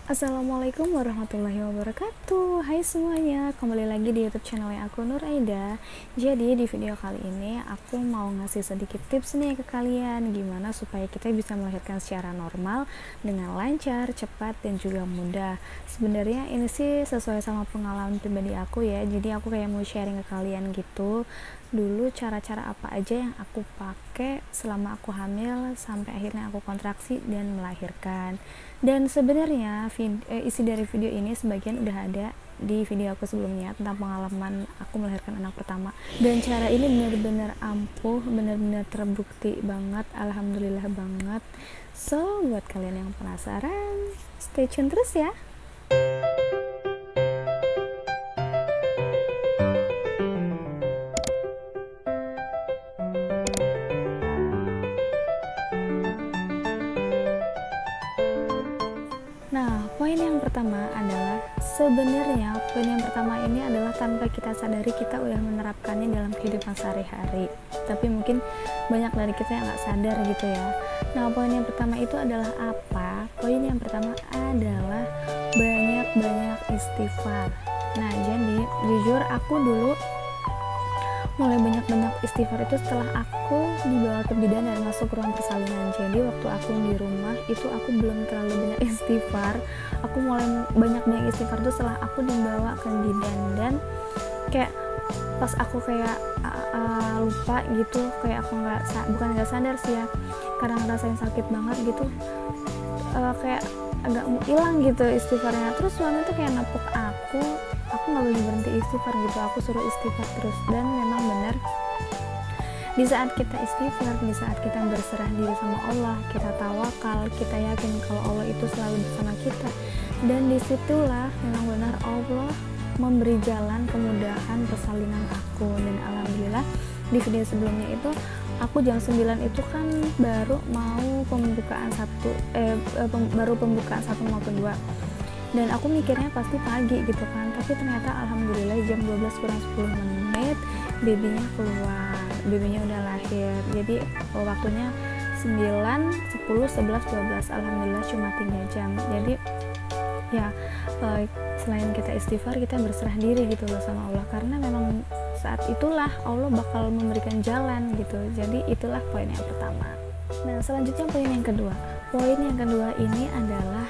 Assalamualaikum warahmatullahi wabarakatuh. Hai semuanya, kembali lagi di YouTube channel aku Nur Aida. Jadi di video kali ini aku mau ngasih sedikit tips nih ke kalian gimana supaya kita bisa melahirkan secara normal dengan lancar, cepat dan juga mudah. Sebenarnya ini sih sesuai sama pengalaman pribadi aku ya. Jadi aku kayak mau sharing ke kalian gitu. Dulu cara-cara apa aja yang aku pakai selama aku hamil sampai akhirnya aku kontraksi dan melahirkan. Dan sebenarnya isi dari video ini sebagian udah ada di video aku sebelumnya tentang pengalaman aku melahirkan anak pertama. Dan cara ini benar-benar ampuh, benar-benar terbukti banget, alhamdulillah banget. So, buat kalian yang penasaran, stay tune terus ya. Nah, poin yang pertama adalah sebenarnya poin yang pertama ini adalah tanpa kita sadari kita udah menerapkannya dalam kehidupan sehari-hari. Tapi mungkin banyak dari kita yang nggak sadar gitu ya. Nah, poin yang pertama itu adalah apa? Poin yang pertama adalah banyak-banyak istighfar. Nah, jadi jujur aku dulu mulai banyak-banyak istighfar itu setelah aku dibawa ke bidan dan masuk ruang persalinan. Jadi waktu aku di rumah itu aku belum terlalu banyak istighfar. Aku mulai banyak-banyak istighfar itu setelah aku dibawa ke bidan. Dan kayak pas aku kayak lupa gitu, kayak aku bukan nggak sadar sih ya, karena ngerasain sakit banget gitu, kayak agak hilang gitu istighfarnya. Terus suami tuh kayak nepuk aku nggak boleh berhenti istighfar gitu, aku suruh istighfar terus. Dan memang benar, di saat kita istighfar, di saat kita berserah diri sama Allah, kita tawakal, kita yakin kalau Allah itu selalu bersama kita, dan disitulah memang benar Allah memberi jalan kemudahan persalinan aku. Dan alhamdulillah di video sebelumnya itu aku jam 9 itu kan baru mau pembukaan baru pembukaan 1 mau kedua, dan aku mikirnya pasti pagi gitu kan, tapi ternyata alhamdulillah jam 12 kurang 10 menit babynya keluar, babynya udah lahir. Jadi waktunya 9, 10, 11, 12, alhamdulillah cuma 3 jam. Jadi ya selain kita istighfar, kita berserah diri gitu loh sama Allah, karena memang saat itulah Allah bakal memberikan jalan gitu. Jadi itulah poin yang pertama. Nah, selanjutnya poin yang kedua. Poin yang kedua ini adalah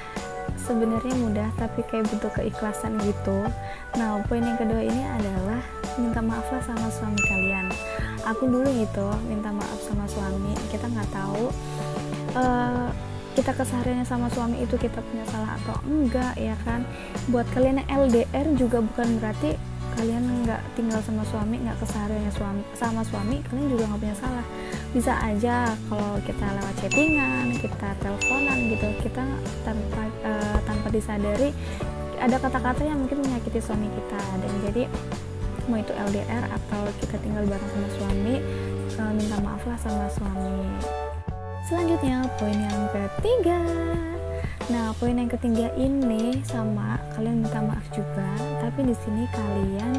sebenarnya mudah tapi kayak butuh keikhlasan gitu. Nah, poin yang kedua ini adalah minta maaflah sama suami kalian. Aku dulu gitu minta maaf sama suami. Kita nggak tahu kita kesehariannya sama suami itu kita punya salah atau enggak ya kan. Buat kalian yang LDR juga bukan berarti kalian nggak tinggal sama suami, nggak kesehariannya sama suami, kalian juga nggak punya salah. Bisa aja kalau kita lewat chattingan, kita teleponan gitu, kita tanpa disadari ada kata-kata yang mungkin menyakiti suami kita. Dan jadi mau itu LDR atau kita tinggal bareng sama suami, minta maaflah sama suami. Selanjutnya poin yang ketiga. Nah, poin yang ketiga ini sama, kalian minta maaf juga, tapi di sini kalian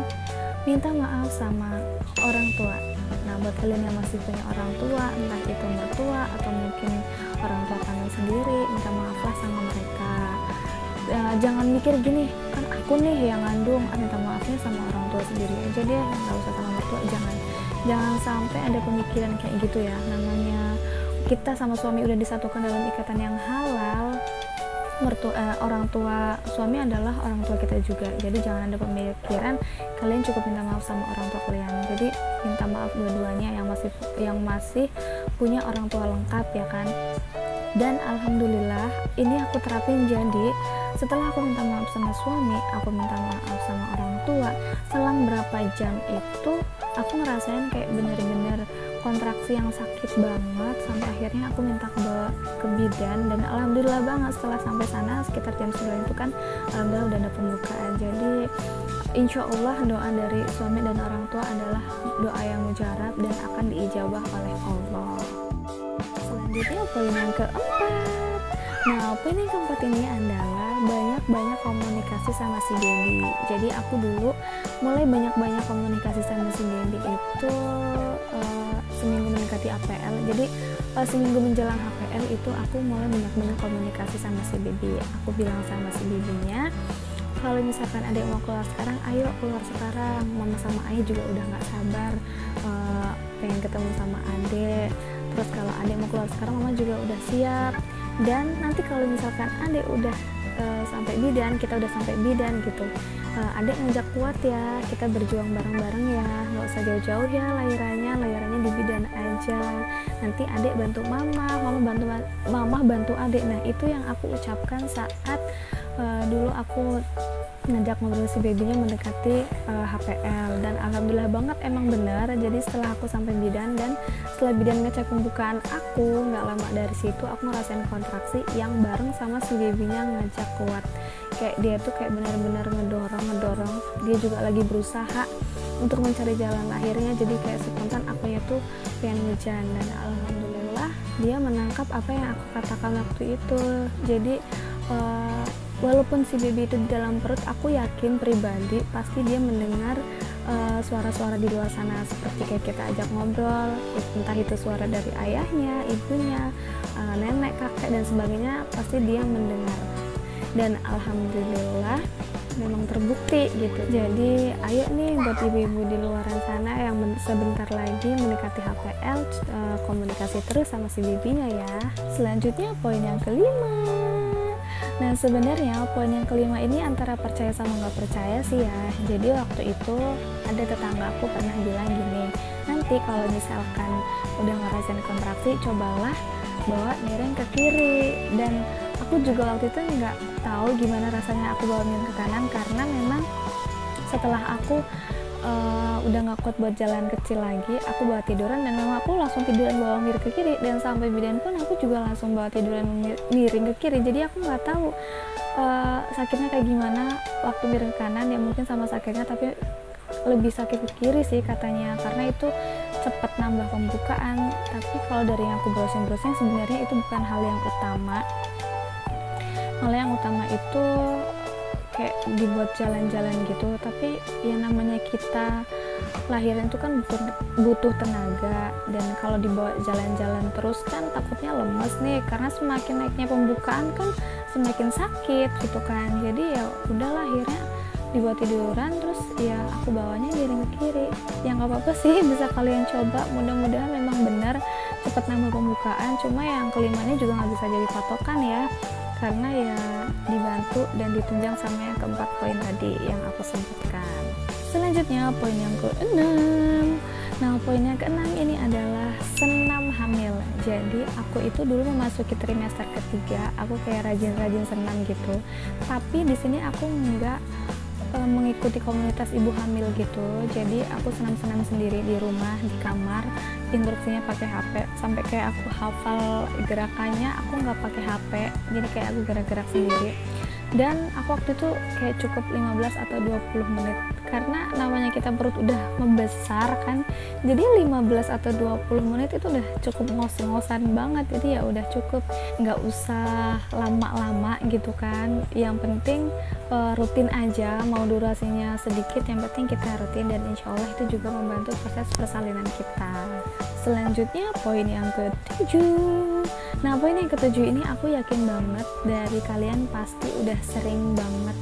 minta maaf sama orang tua. Nah, buat kalian yang masih punya orang tua, entah itu mertua atau mungkin orang tua kalian sendiri, minta maaflah sama mereka. Jangan mikir gini, kan aku nih yang ngandung, minta maafnya sama orang tua sendiri aja deh, nggak usah sama mertua. Jangan sampai ada pemikiran kayak gitu ya. Namanya kita sama suami udah disatukan dalam ikatan yang halal. Orang tua suami adalah orang tua kita juga. Jadi jangan ada pemikiran kalian cukup minta maaf sama orang tua kalian. Jadi minta maaf dua-duanya yang masih punya orang tua lengkap ya kan. Dan alhamdulillah ini aku terapin. Jadi setelah aku minta maaf sama suami, aku minta maaf sama orang tua, selang berapa jam itu aku ngerasain kayak bener-bener kontraksi yang sakit banget, sampai akhirnya aku minta ke bidan. Dan alhamdulillah banget setelah sampai sana sekitar jam 9 itu kan alhamdulillah udah ada pembukaan. Jadi insya Allah doa dari suami dan orang tua adalah doa yang mujarab dan akan diijabah oleh Allah. Selanjutnya poin yang keempat. Nah, poin yang keempat ini adalah banyak banyak-banyak komunikasi sama si baby. Jadi aku dulu mulai banyak-banyak komunikasi sama si baby itu seminggu mendekati APL. Jadi seminggu menjelang HPL itu aku mulai banyak-banyak komunikasi sama si baby. Aku bilang sama si babynya, kalau misalkan adek mau keluar sekarang, ayo keluar sekarang. Mama sama ayah juga udah nggak sabar pengen ketemu sama adek. Terus kalau adek mau keluar sekarang, mama juga udah siap. Dan nanti kalau misalkan adek udah sampai bidan, kita udah sampai bidan gitu, adek ngajak kuat ya, kita berjuang bareng-bareng ya, nggak usah jauh-jauh ya lahirannya di bidan aja. Nanti adek bantu mama bantu adek. Nah itu yang aku ucapkan saat dulu aku ngajak ngobrol si babynya mendekati HPL, dan alhamdulillah banget emang benar. Jadi setelah aku sampai bidan dan setelah bidan ngecek pembukaan aku, nggak lama dari situ aku ngerasain kontraksi yang bareng sama si babynya ngajak kuat. Kayak dia tuh kayak benar-benar ngedorong, dia juga lagi berusaha untuk mencari jalan lahirnya. Jadi kayak spontan akunya tuh pengen ngejan, dan alhamdulillah dia menangkap apa yang aku katakan waktu itu. Jadi walaupun si baby itu di dalam perut, aku yakin pribadi pasti dia mendengar suara-suara di luar sana, seperti kayak kita ajak ngobrol, entah itu suara dari ayahnya, ibunya, nenek, kakek dan sebagainya, pasti dia mendengar. Dan alhamdulillah memang terbukti gitu. Jadi ayo nih buat ibu-ibu di luar sana yang sebentar lagi mendekati HPL, komunikasi terus sama si babynya ya. Selanjutnya poin yang kelima. Nah sebenarnya poin yang kelima ini antara percaya sama nggak percaya sih ya. Jadi waktu itu ada tetangga aku pernah bilang gini, nanti kalau misalkan udah ngerasain kontraksi, cobalah bawa miring ke kiri. Dan aku juga waktu itu nggak tahu gimana rasanya aku bawa miring ke kanan, karena memang setelah aku udah nggak kuat buat jalan kecil lagi, aku bawa tiduran, dan memang aku langsung tiduran bawa miring ke kiri. Dan sampai bidan pun aku juga langsung bawa tiduran miring ke kiri. Jadi aku nggak tahu sakitnya kayak gimana waktu miring ke kanan, ya mungkin sama sakitnya, tapi lebih sakit ke kiri sih katanya, karena itu cepat nambah pembukaan. Tapi kalau dari yang aku browsing sebenarnya itu bukan hal yang utama. Hal yang utama itu kayak dibuat jalan-jalan gitu. Tapi yang namanya kita lahiran itu kan butuh tenaga, dan kalau dibawa jalan-jalan terus kan takutnya lemes nih, karena semakin naiknya pembukaan kan semakin sakit gitu kan. Jadi ya udahlah, akhirnya dibawa tiduran, terus ya aku bawanya miring ke kiri. Ya nggak apa-apa sih, bisa kalian coba, mudah-mudahan memang benar cepat nambah pembukaan. Cuma yang kelimanya juga nggak bisa jadi patokan ya, karena ya dibantu dan ditunjang sama yang keempat poin tadi yang aku sebutkan. Selanjutnya poin yang keenam. Nah poin yang keenam ini adalah senam hamil. Jadi aku itu dulu memasuki trimester ketiga, aku kayak rajin-rajin senam gitu. Tapi di sini aku nggak mengikuti komunitas ibu hamil gitu. Jadi aku senam-senam sendiri di rumah, di kamar. Instruksinya pakai HP, sampai kayak aku hafal gerakannya, aku nggak pakai HP. Jadi kayak aku gerak-gerak sendiri. Dan aku waktu itu kayak cukup 15 atau 20 menit, karena namanya kita perut udah membesar kan, jadi 15 atau 20 menit itu udah cukup ngos-ngosan banget. Jadi ya udah cukup, nggak usah lama-lama gitu kan. Yang penting rutin aja, mau durasinya sedikit, yang penting kita rutin, dan insya Allah itu juga membantu proses persalinan kita. Selanjutnya poin yang ketujuh. Nah poin yang ketujuh ini aku yakin banget dari kalian pasti udah sering banget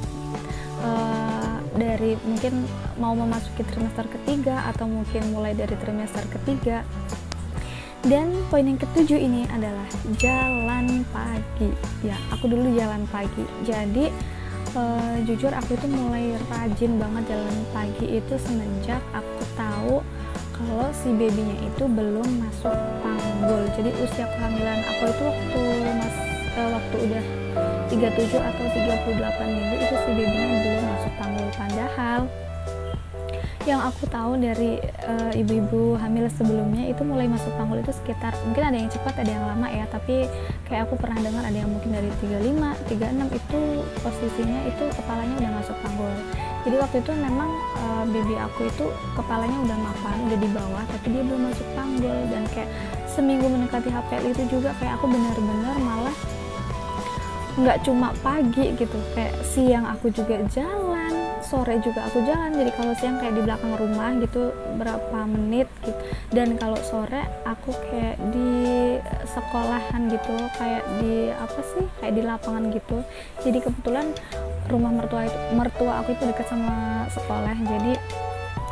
dari mungkin mau memasuki trimester ketiga, atau mungkin mulai dari trimester ketiga. Dan poin yang ketujuh ini adalah jalan pagi. Ya aku dulu jalan pagi, jadi jujur aku itu mulai rajin banget jalan pagi itu semenjak aku tahu kalau si babynya itu belum masuk panggul. Jadi usia kehamilan aku itu waktu udah 37 atau 38 minggu itu si babynya belum masuk panggul. Padahal yang aku tahu dari ibu-ibu hamil sebelumnya itu mulai masuk panggul itu sekitar, mungkin ada yang cepat ada yang lama ya, tapi kayak aku pernah dengar ada yang mungkin dari 35, 36 itu posisinya itu kepalanya udah masuk panggul. Jadi waktu itu memang baby aku itu kepalanya udah mapan, udah di bawah, tapi dia belum masuk panggul. Dan kayak seminggu mendekati HPL itu juga kayak aku benar-benar malah nggak cuma pagi gitu, kayak siang aku juga jalan, sore juga aku jalan. Jadi kalau siang kayak di belakang rumah gitu berapa menit gitu, dan kalau sore aku kayak di sekolahan gitu, kayak di apa sih, kayak di lapangan gitu. Jadi kebetulan rumah mertua aku itu dekat sama sekolah, jadi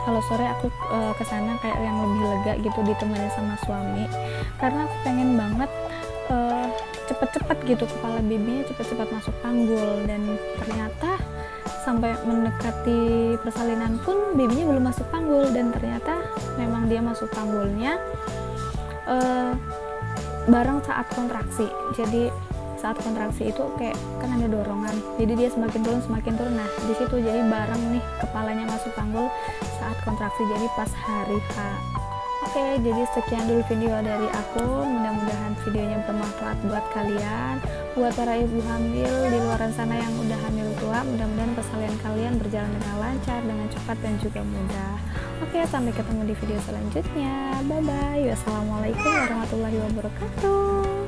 kalau sore aku ke sana kayak yang lebih lega gitu, ditemani sama suami, karena aku pengen banget cepet-cepet gitu kepala babynya cepet-cepet masuk panggul. Dan ternyata sampai mendekati persalinan pun babynya belum masuk panggul, dan ternyata memang dia masuk panggulnya bareng saat kontraksi. Jadi saat kontraksi itu kayak kan ada dorongan, jadi dia semakin turun. Nah di situ jadi bareng nih kepalanya masuk panggul saat kontraksi, jadi pas hari H. Oke, jadi sekian dulu video dari aku, mudah-mudahan videonya bermanfaat buat kalian, buat para ibu hamil di luar sana yang udah hamil tua. Mudah-mudahan persalinan kalian berjalan dengan lancar, dengan cepat dan juga mudah. Oke, sampai ketemu di video selanjutnya. Bye bye. Wassalamualaikum warahmatullahi wabarakatuh.